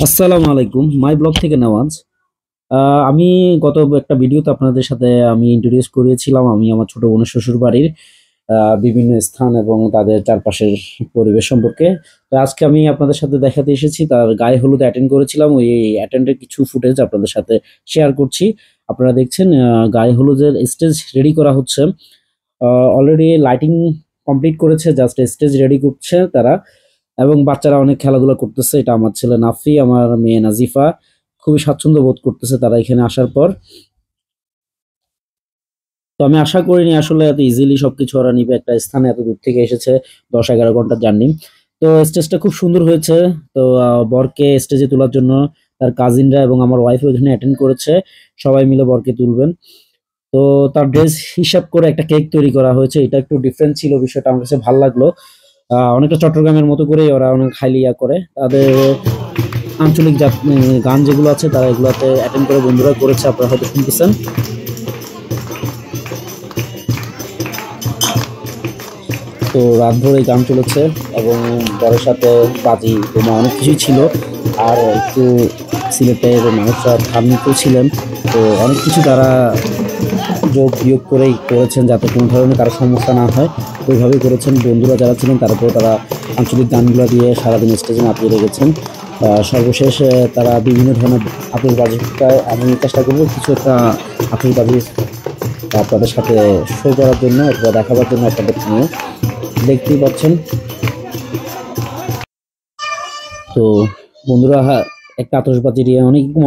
আসসালামু আলাইকুম, my blog থেকে নেওয়াজ। আমি গত একটা ভিডিওতে আপনাদের সাথে আমি ইন্ট্রোডিউস করেছিলাম আমি আমার ছোট বোনের শ্বশুর বাড়ির বিভিন্ন স্থান এবং তাদের চারপাশের পরিবেশ সম্পর্কে। তো আজকে আমি আপনাদের সাথে দেখাতে এসেছি, তার গায়ে হলুদ অ্যাটেন্ড করেছিলাম, ওই অ্যাটেন্ডের কিছু ফুটেজ আপনাদের সাথে শেয়ার করছি। আপনারা দেখছেন গায়ে হলুদের স্টেজ রেডি করা হচ্ছে। অলরেডি লাইটিং কমপ্লিট করেছে, জাস্ট স্টেজ রেডি করছে তারা। এবং বাচ্চারা অনেক খেলাধুলা করতেছে, এটা আমার ছেলে নাফি, আমার মেয়ে নাজিফা। খুবই স্বাচ্ছন্দ্য বোধ করতেছে তারা এখানে আসার পর। তো আমি আশা করিনি আসলে এত ইজিলি সবকিছু ওরা নিবে, একটা স্থানে এত দূর থেকে এসেছে, 10-11 ঘন্টার জার্নি। তো স্টেজটা খুব সুন্দর হয়েছে। তো বরকে স্টেজে তোলার জন্য তার কাজিনরা এবং আমার ওয়াইফ এখানে অ্যাটেন্ড করেছে, সবাই মিলে বরকে তুলবেন। তো তার ড্রেস হিসাব করে একটা কেক তৈরি করা হয়েছে, এটা একটু ডিফারেন্ট ছিল, বিষয়টা আমার কাছে ভালো লাগলো। অনেকটা চট্টগ্রামের মতো করেই ওরা অনেক হাইলি করে তাদের আঞ্চলিক গান যেগুলো আছে তারা এগুলোতে অ্যাটেন্ড করে বন্ধুরা করেছে, আপনারা হয়তো শুনতেছেন। তো রাত ধরে গান চলেছে এবং বরের সাথে বাজি বোমা অনেক কিছুই ছিল। আর একটু সিলেটের মানুষরা ধার্মিকও ছিলেন, তো অনেক কিছু তারা যোগ বিয়োগ করেই করেছেন যাতে কোনো ধরনের কারো সমস্যা না হয়, ওইভাবেই করেছেন। বন্ধুরা যারা ছিলেন তারপর তারা আঞ্চলিক গানগুলো দিয়ে সারাদিন স্টেজে মাতিয়ে রেখেছেন। সর্বশেষ তারা বিভিন্ন ধরনের আতশবাজিটায় আমি চেষ্টা করবো কিছু একটা আতশবাজি আপনাদের সাথে শো করার জন্য অথবা দেখাবার জন্য, আপনাদের নিয়ে দেখতেই পাচ্ছেন। তো বন্ধুরা একটা আতশবাজি দিয়ে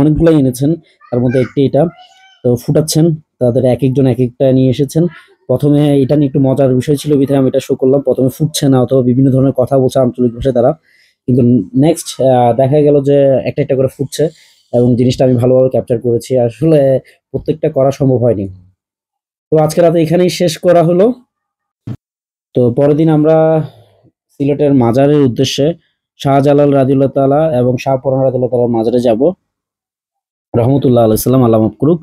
অনেকগুলাই এনেছেন, তার মধ্যে একটি এটা। তো ফুটাচ্ছেন, তাদের এক একজন এক একটা নিয়ে এসেছেন। প্রথমে এটা নিয়ে একটু মজার বিষয় ছিল, বিধায় আমি এটা শো করলাম। প্রথমে ফুটছে না, অথবা বিভিন্ন ধরনের কথা বলছে আঞ্চলিক ভাষায় তারা, কিন্তু নেক্সট দেখা গেল যে একটা একটা করে ফুটছে এবং জিনিসটা আমি ভালোভাবে ক্যাপচার করেছি। আসলে প্রত্যেকটা করা সম্ভব হয়নি। তো আজকে রাতে এখানেই শেষ করা হলো। তো পরের দিন আমরা সিলেটের মাজারের উদ্দেশ্যে শাহজালাল রাদিয়াল্লাহু তাআলা এবং শাহপরান রাদিয়াল্লাহু তাআলার মাজারে যাব, রহমতুল্লাহ আলাইহিস সালাম, আল্লাহ মাফ করুক।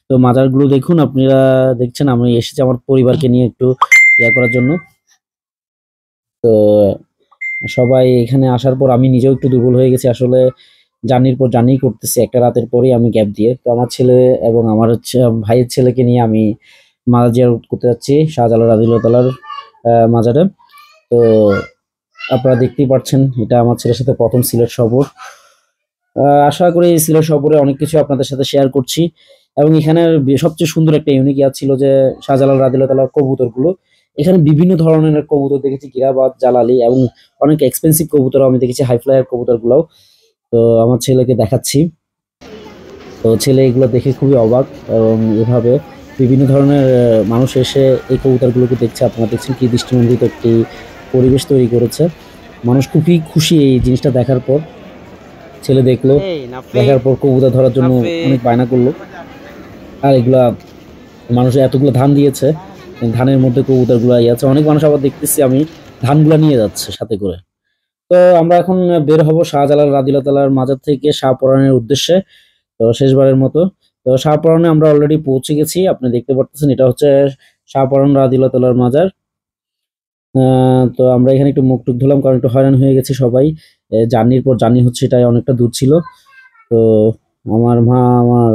তো মাজারগুলো দেখুন, আপনারা দেখছেন আমি এসেছি আমার পরিবারকে নিয়ে একটু করার জন্য। তো সবাই এখানে আসার পর আমি নিজেও একটু দুর্বল হয়ে গেছি, আসলে জার্নির পর জার্নি করতেছি, একটা রাতের পরেই আমি গ্যাপ দিয়ে। তো আমার ছেলে এবং আমার ভাইয়ের ছেলেকে নিয়ে আমি মাজার জিয়ারত করতে যাচ্ছি শাহজালাল রাদিয়াল্লাহু তাআলার মাজারে। তো আপনারা দেখতেই পাচ্ছেন এটা আমার ছেলের সাথে প্রথম সিলেট সফর। আশা করি এই সিলেট সফরে অনেক কিছু আপনাদের সাথে শেয়ার করছি। এবং এখানের সবচেয়ে সুন্দর একটা ইউনিক ছিল যে শাহজালাল রাদিয়াল্লাহু তাআলার কবুতরগুলো। এখানে বিভিন্ন ধরনের কবুতর দেখেছি, গিরাবাদ, জালালি এবং অনেক এক্সপেন্সিভ কবুতর আমি দেখেছি, হাই ফ্লাইয়ার কবুতরগুলোও। তো আমার ছেলেকে দেখাচ্ছি, তো ছেলে এগুলো দেখে খুবই অবাক। এবং এভাবে বিভিন্ন ধরনের মানুষ এসে এই কবুতরগুলোকে দেখছে, আপনারা দেখছেন কি দৃষ্টিনন্দিত একটি পরিবেশ তৈরি করেছে। মানুষ খুবই খুশি এই জিনিসটা দেখার পর। ছেলে দেখলো, দেখার পর কবুতর ধরার জন্য অনেক বায়না করলো। আর এগুলা মানুষ এতগুলো ধান দিয়েছে, ধানের মধ্যে কবুতর গুলা আছে, অনেক মানুষ আবার দেখতেছি আমি ধানগুলা নিয়ে যাচ্ছে সাথে করে। তো আমরা এখন বের হব শাহজালাল রাদিয়াল্লাহু তাআলার মাজার থেকে শাহপরানের উদ্দেশ্যে, তো শেষবারের মতো। তো শাহপরানে আমরা অলরেডি পৌঁছে গেছি, আপনি দেখতে পাচ্ছেন এটা হচ্ছে শাহপরান রাদিয়াল্লাহু তাআলার মাজার। তো আমরা এখানে একটু মুখ টুক ধুলাম, কারণ একটু হয়রান হয়ে গেছি সবাই, জার্নির পর জার্নি হচ্ছে, এটাই অনেকটা দূর ছিল। তো আমার মা, আমার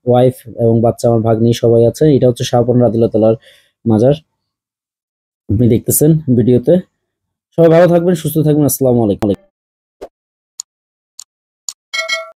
ওয়াইফ এবং বাচ্চা, আমার ভাগ্নি সবাই আছে। এটা হচ্ছে শাহপরান রাদিয়াল্লাহু তাআলার মাজার, আপনি দেখতেছেন ভিডিওতে। সবাই ভালো থাকবেন, সুস্থ থাকবেন। আসসালামু আলাইকুম।